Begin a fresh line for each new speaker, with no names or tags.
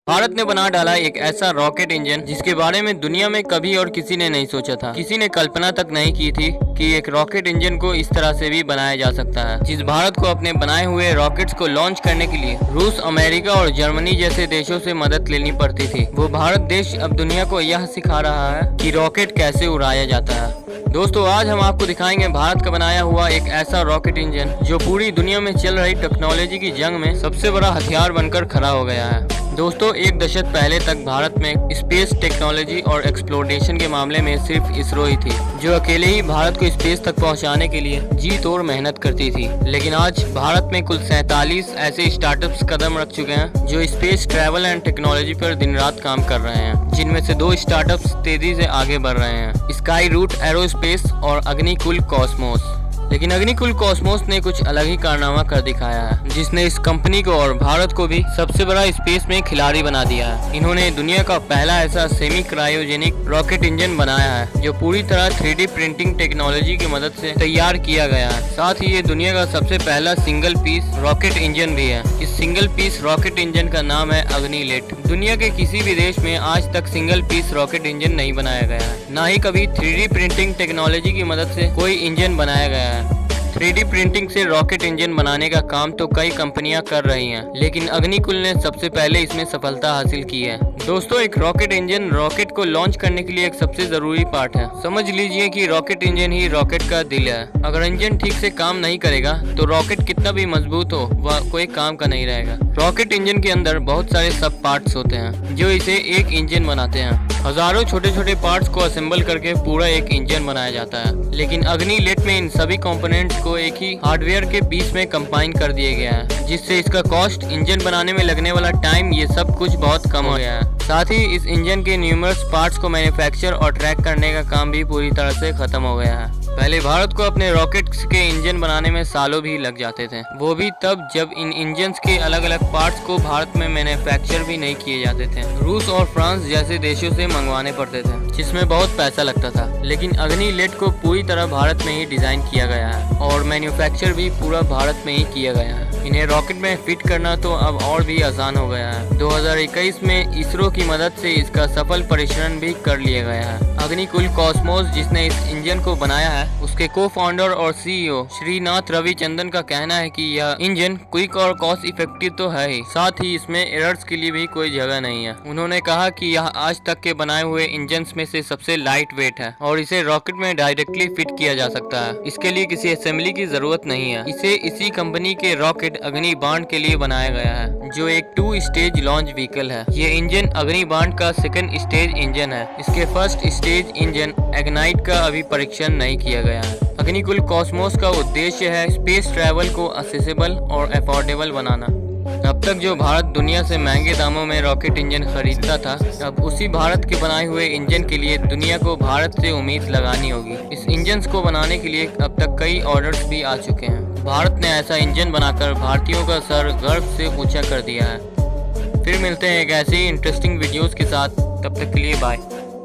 भारत ने बना डाला एक ऐसा रॉकेट इंजन जिसके बारे में दुनिया में कभी और किसी ने नहीं सोचा था। किसी ने कल्पना तक नहीं की थी कि एक रॉकेट इंजन को इस तरह से भी बनाया जा सकता है। जिस भारत को अपने बनाए हुए रॉकेट्स को लॉन्च करने के लिए रूस, अमेरिका और जर्मनी जैसे देशों से मदद लेनी पड़ती थी, वो भारत देश अब दुनिया को यह सिखा रहा है कि रॉकेट कैसे उड़ाया जाता है। दोस्तों, आज हम आपको दिखाएंगे भारत का बनाया हुआ एक ऐसा रॉकेट इंजन जो पूरी दुनिया में चल रही टेक्नोलॉजी की जंग में सबसे बड़ा हथियार बनकर खड़ा हो गया है। दोस्तों, एक दशक पहले तक भारत में स्पेस टेक्नोलॉजी और एक्सप्लोरेशन के मामले में सिर्फ इसरो ही थी जो अकेले ही भारत को स्पेस तक पहुंचाने के लिए जी तोड़ मेहनत करती थी। लेकिन आज भारत में कुल 47 ऐसे स्टार्टअप्स कदम रख चुके हैं जो स्पेस ट्रैवल एंड टेक्नोलॉजी पर दिन रात काम कर रहे हैं, जिनमें से 2 स्टार्टअप्स तेजी से आगे बढ़ रहे हैं, स्काई रूट एरोस्पेस और अग्निकुल कॉस्मोस। लेकिन अग्निकुल कॉस्मोस ने कुछ अलग ही कारनामा कर दिखाया है, जिसने इस कंपनी को और भारत को भी सबसे बड़ा स्पेस में खिलाड़ी बना दिया है। इन्होंने दुनिया का पहला ऐसा सेमी क्रायोजेनिक रॉकेट इंजन बनाया है जो पूरी तरह 3D प्रिंटिंग टेक्नोलॉजी की मदद से तैयार किया गया है। साथ ही ये दुनिया का सबसे पहला सिंगल पीस रॉकेट इंजन भी है। इस सिंगल पीस रॉकेट इंजन का नाम है अग्निलेट। दुनिया के किसी भी देश में आज तक सिंगल पीस रॉकेट इंजन नहीं बनाया गया है, न ही कभी 3D प्रिंटिंग टेक्नोलॉजी की मदद से कोई इंजन बनाया गया है। 3D प्रिंटिंग से रॉकेट इंजन बनाने का काम तो कई कंपनियां कर रही हैं, लेकिन अग्निकुल ने सबसे पहले इसमें सफलता हासिल की है। दोस्तों, एक रॉकेट इंजन रॉकेट को लॉन्च करने के लिए एक सबसे जरूरी पार्ट है। समझ लीजिए कि रॉकेट इंजन ही रॉकेट का दिल है। अगर इंजन ठीक से काम नहीं करेगा तो रॉकेट कितना भी मजबूत हो वह कोई काम का नहीं रहेगा। रॉकेट इंजन के अंदर बहुत सारे सब पार्ट्स होते हैं जो इसे एक इंजन बनाते हैं। हजारों छोटे छोटे पार्ट्स को असेंबल करके पूरा एक इंजन बनाया जाता है, लेकिन अग्निलेट में इन सभी कंपोनेंट्स को एक ही हार्डवेयर के पीस में कंबाइन कर दिया गया है, जिससे इसका कॉस्ट, इंजन बनाने में लगने वाला टाइम, ये सब कुछ बहुत कम हो गया है। साथ ही इस इंजन के न्यूमरस पार्ट्स को मैन्युफैक्चर और ट्रैक करने का काम भी पूरी तरह से खत्म हो गया है। पहले भारत को अपने रॉकेट्स के इंजन बनाने में सालों भी लग जाते थे, वो भी तब जब इन इंजन्स के अलग अलग पार्ट्स को भारत में मैन्युफैक्चर भी नहीं किए जाते थे। रूस और फ्रांस जैसे देशों से मंगवाने पड़ते थे, जिसमें बहुत पैसा लगता था। लेकिन अग्निलेट को पूरी तरह भारत में ही डिजाइन किया गया है और मैन्युफैक्चर भी पूरा भारत में ही किया गया है। इन्हें रॉकेट में फिट करना तो अब और भी आसान हो गया है। 2021 में इसरो की मदद से इसका सफल परीक्षण भी कर लिया गया है। अग्निकुल कॉस्मोस, जिसने इस इंजन को बनाया है, उसके को फाउंडर और CEO श्रीनाथ रविचंद्रन का कहना है कि यह इंजन क्विक और कॉस्ट इफेक्टिव तो है ही, साथ ही इसमें एरर्स के लिए भी कोई जगह नहीं है। उन्होंने कहा कि यह आज तक के बनाए हुए इंजन्स में से सबसे लाइट वेट है और इसे रॉकेट में डायरेक्टली फिट किया जा सकता है। इसके लिए किसी असेंबली की जरूरत नहीं है। इसे इसी कंपनी के रॉकेट अग्निबाण के लिए बनाया गया है, जो एक 2 स्टेज लॉन्च व्हीकल है। ये इंजन अग्निबाण का 2nd स्टेज इंजन है। इसके 1st स्टेज इंजन एग्नाइट का अभी परीक्षण नहीं किया गया है। अग्निकुल कॉस्मोस का उद्देश्य है स्पेस ट्रैवल को एक्सेसिबल और अफोर्डेबल बनाना। अब तक जो भारत दुनिया से महंगे दामों में रॉकेट इंजन खरीदता था, अब उसी भारत के बनाए हुए इंजन के लिए दुनिया को भारत से उम्मीद लगानी होगी। इस इंजन को बनाने के लिए अब तक कई ऑर्डर्स भी आ चुके हैं। भारत ने ऐसा इंजन बनाकर भारतीयों का सर गर्व से ऊंचा कर दिया है। फिर मिलते हैं एक ऐसी इंटरेस्टिंग वीडियोस के साथ, तब तक के लिए बाय।